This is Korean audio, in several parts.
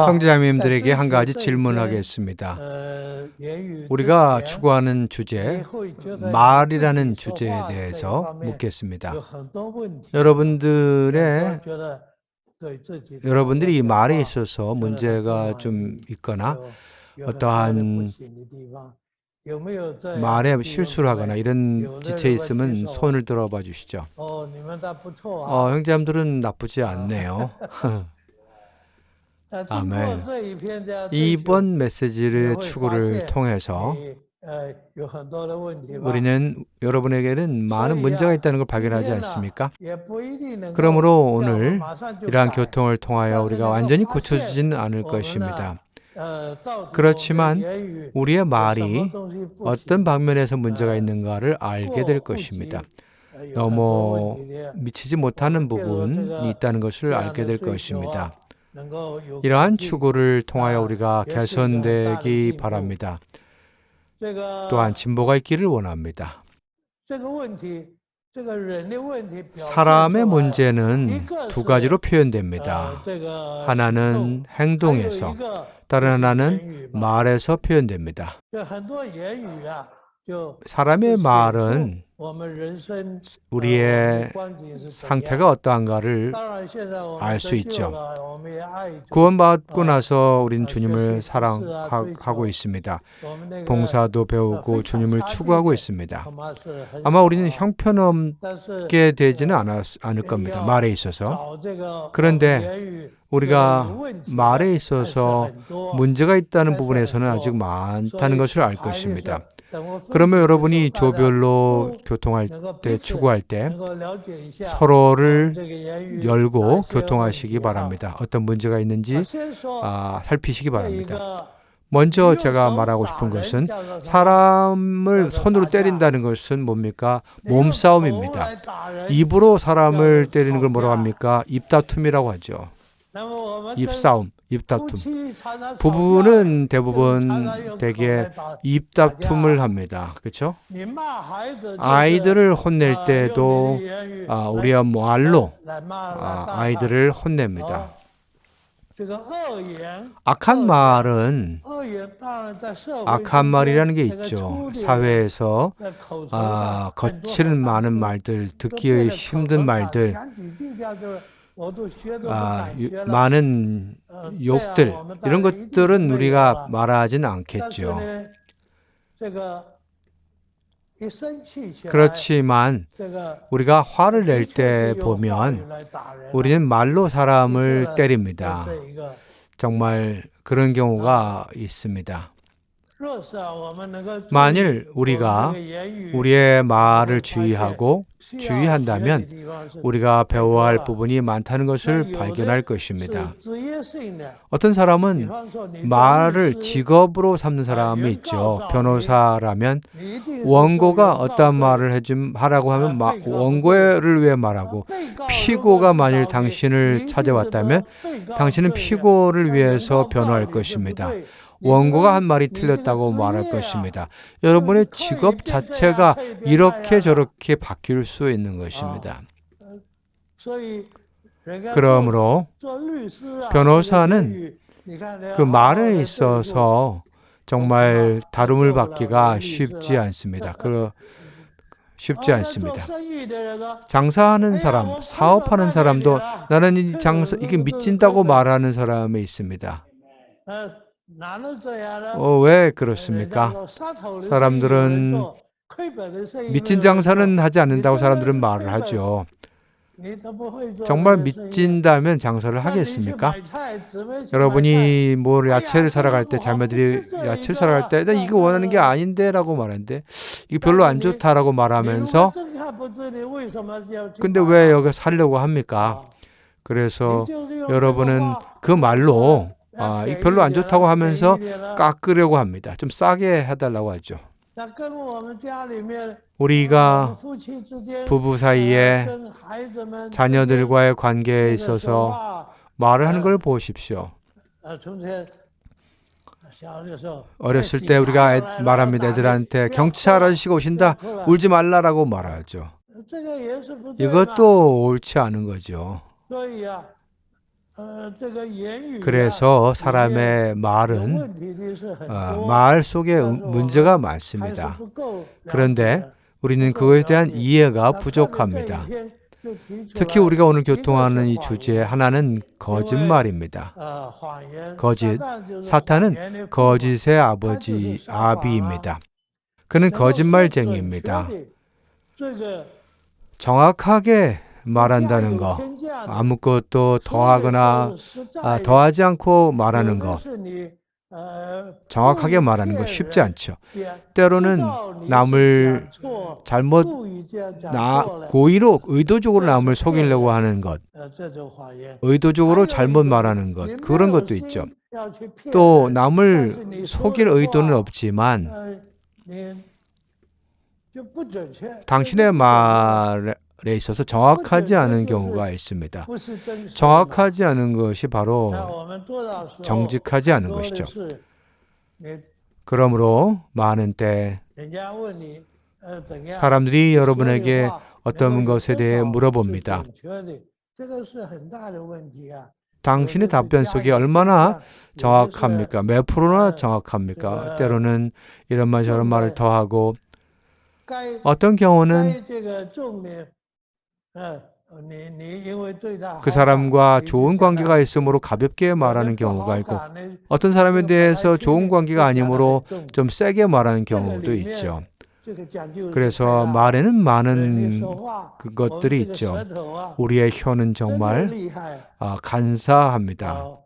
형제자매님들에게 한 가지 질문하겠습니다. 우리가 추구하는 주제, 말이라는 주제에 대해서 묻겠습니다. 여러분들이 이 말에 있어서 문제가 좀 있거나 어떠한 말에 실수를 하거나 이런 지체 있으면 손을 들어봐 주시죠. 형제자매들은 나쁘지 않네요. 아멘. 이번 메시지의 추구를 통해서 우리는 여러분에게는 많은 문제가 있다는 걸 발견하지 않습니까? 그러므로 오늘 이러한 교통을 통하여 우리가 완전히 고쳐지지는 않을 것입니다. 그렇지만 우리의 말이 어떤 방면에서 문제가 있는가를 알게 될 것입니다. 너무 미치지 못하는 부분이 있다는 것을 알게 될 것입니다. 이러한 추구를 통하여 우리가 개선되기 바랍니다. 또한 진보가 있기를 원합니다. 사람의 문제는 두 가지로 표현됩니다. 하나는 행동에서, 다른 하나는 말에서 표현됩니다. 사람의 말은 우리의 상태가 어떠한가를 알 수 있죠. 구원받고 나서 우리는 주님을 사랑하고 있습니다. 봉사도 배우고 주님을 추구하고 있습니다. 아마 우리는 형편없게 되지는 않을 겁니다. 말에 있어서. 그런데 우리가 말에 있어서 문제가 있다는 부분에서는 아직 많다는 것을 알 것입니다. 그러면 여러분이 조별로 교통할 때, 추구할 때 서로를 열고 교통하시기 바랍니다. 어떤 문제가 있는지 살피시기 바랍니다. 먼저 제가 말하고 싶은 것은 사람을 손으로 때린다는 것은 뭡니까? 몸싸움입니다. 입으로 사람을 때리는 걸 뭐라고 합니까? 입다툼이라고 하죠. 입싸움, 입다툼. 부부는 대부분 대개 입다툼을 합니다. 그렇죠? 아이들을 혼낼 때도 우리의 말로 아이들을 혼냅니다. 악한 말이라는 게 있죠. 사회에서 거칠은 많은 말들, 듣기 힘든 말들, 많은 욕들, 이런 것들은 우리가 말하지는 않겠죠. 그렇지만 우리가 화를 낼 때 보면 우리는 말로 사람을 때립니다. 정말 그런 경우가 있습니다. 만일 우리가 우리의 말을 주의한다면 우리가 배워야 할 부분이 많다는 것을 발견할 것입니다. 어떤 사람은 말을 직업으로 삼는 사람이 있죠. 변호사라면 원고가 어떠한 말을 하라고 하면 원고를 위해 말하고, 피고가 만일 당신을 찾아왔다면 당신은 피고를 위해서 변호할 것입니다. 원고가 한 말이 틀렸다고 말할 것입니다. 여러분의 직업 자체가 이렇게 저렇게 바뀔 수 있는 것입니다. 그러므로 변호사는 그 말에 있어서 정말 다름을 받기가 쉽지 않습니다. 쉽지 않습니다. 장사하는 사람, 사업하는 사람도 나는 이게 미친다고 말하는 사람이 있습니다. 왜 그렇습니까? 사람들은 미친 장사는 하지 않는다고 사람들은 말을 하죠. 정말 미친다면 장사를 하겠습니까? 여러분이 야채를 사러 갈 때, 자매들이 야채를 사러 갈 때 이거 원하는 게 아닌데 라고 말하는데, 이게 별로 안 좋다라고 말하면서 근데 왜 여기 사려고 합니까? 그래서 여러분은 그 말로 이 별로 안 좋다고 하면서 깎으려고 합니다. 좀 싸게 해달라고 하죠. 우리가 부부 사이에 자녀들과의 관계에 있어서 말을 하는 걸 보십시오. 어렸을 때 우리가 말합니다. 애들한테 경찰 아저씨가 오신다, 울지 말라라고 말하죠. 이것도 옳지 않은 거죠. 그래서 사람의 말은 말 속에 문제가 많습니다. 그런데 우리는 그것에 대한 이해가 부족합니다. 특히 우리가 오늘 교통하는 이 주제 하나는 거짓말입니다. 거짓. 사탄은 거짓의 아비입니다. 그는 거짓말쟁이입니다. 정확하게 말한다는 거, 아무것도 더하거나 더하지 않고 말하는 거, 정확하게 말하는 거 쉽지 않죠. 때로는 남을 잘못, 고의로, 의도적으로 남을 속이려고 하는 것, 의도적으로 잘못 말하는 것, 그런 것도 있죠. 또 남을 속일 의도는 없지만 당신의 말에 있어서 정확하지 않은 경우가 있습니다. 정확하지 않은 것이 바로 정직하지 않은 것이죠. 그러므로 많은 때 사람들이 여러분에게 어떤 것에 대해 물어봅니다. 당신의 답변 속에 얼마나 정확합니까? 몇 프로나 정확합니까? 때로는 이런 말 저런 말을 더하고 어떤 경우는 그 사람과 좋은 관계가 있으므로 가볍게 말하는 경우가 있고 어떤 사람에 대해서 좋은 관계가 아니므로 좀 세게 말하는 경우도 있죠. 그래서 말에는 많은 그것들이 있죠. 우리의 혀는 정말 간사합니다.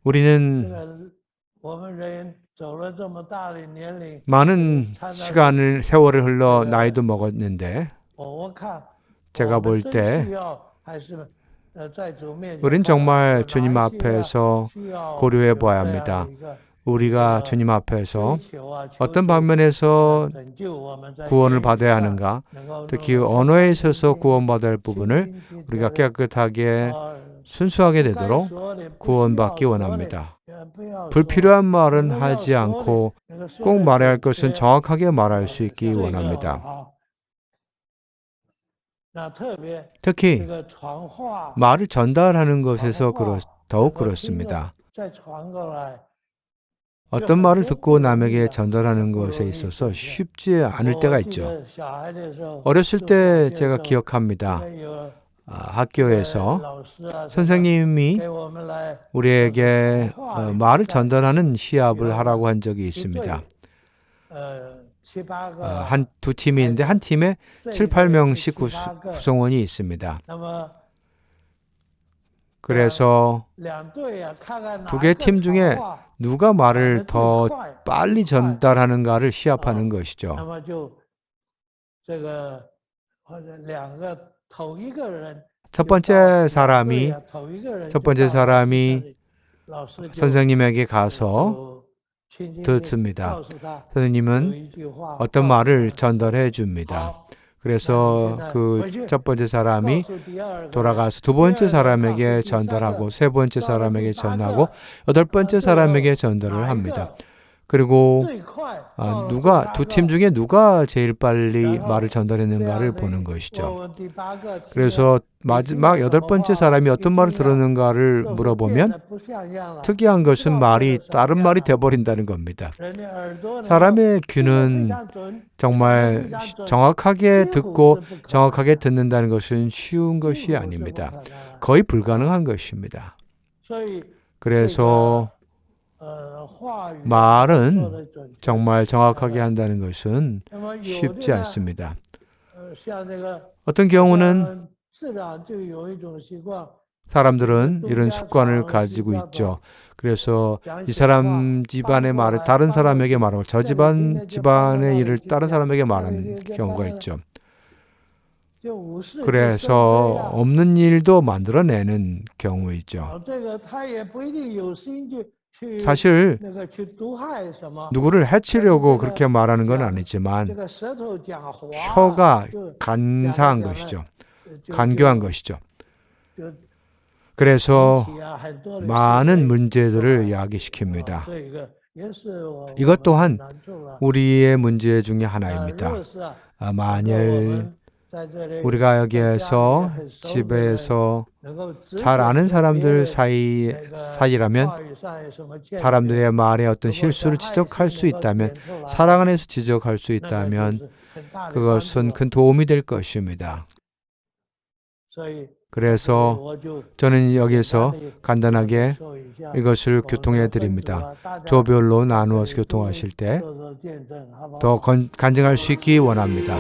우리는 많은 세월을 흘러 나이도 먹었는데 제가 볼 때 우린 정말 주님 앞에서 고려해 봐야 합니다. 우리가 주님 앞에서 어떤 방면에서 구원을 받아야 하는가, 특히 언어에 있어서 구원받아야 할 부분을 우리가 깨끗하게 순수하게 되도록 구원받기 원합니다. 불필요한 말은 하지 않고 꼭 말해야 할 것은 정확하게 말할 수 있기 원합니다. 특히 말을 전달하는 것에서 더욱 그렇습니다. 어떤 말을 듣고 남에게 전달하는 것에 있어서 쉽지 않을 때가 있죠. 어렸을 때 제가 기억합니다. 학교에서 선생님이 우리에게 말을 전달하는 시합을 하라고 한 적이 있습니다. 두 팀이 있는데 한 팀에 7, 8명씩 구성원이 있습니다. 그래서 두 개 팀 중에 누가 말을 더 빨리 전달하는가를 시합하는 것이죠. 첫 번째 사람이 선생님에게 가서 듣습니다. 선생님은 어떤 말을 전달해 줍니다. 그래서 그 첫 번째 사람이 돌아가서 두 번째 사람에게 전달하고 세 번째 사람에게 전하고 여덟 번째 사람에게 전달을 합니다. 그리고 두 팀 중에 누가 제일 빨리 말을 전달했는가를 보는 것이죠. 그래서 마지막 여덟 번째 사람이 어떤 말을 들었는가를 물어보면 특이한 것은 다른 말이 되어버린다는 겁니다. 사람의 귀는 정말 정확하게 듣고 정확하게 듣는다는 것은 쉬운 것이 아닙니다. 거의 불가능한 것입니다. 그래서 말은 정말 정확하게 한다는 것은 쉽지 않습니다. 어떤 경우는 사람들은 이런 습관을 가지고 있죠. 그래서 이 사람 집안의 말을 다른 사람에게 말하고 저 집안의 일을 다른 사람에게 말하는 경우가 있죠. 그래서 없는 일도 만들어내는 경우이죠. 사실 누구를 해치려고 그렇게 말하는 건 아니지만 혀가 간사한 것이죠. 간교한 것이죠. 그래서 많은 문제들을 야기시킵니다. 이것 또한 우리의 문제 중에 하나입니다. 만일 우리가 여기에서 집에서 잘 아는 사람들 사이라면 사람들의 말에 어떤 실수를 지적할 수 있다면, 사랑 안에서 지적할 수 있다면 그것은 큰 도움이 될 것입니다. 그래서 저는 여기서 간단하게 이것을 교통해 드립니다. 조별로 나누어서 교통하실 때 더 간증할 수 있기 원합니다.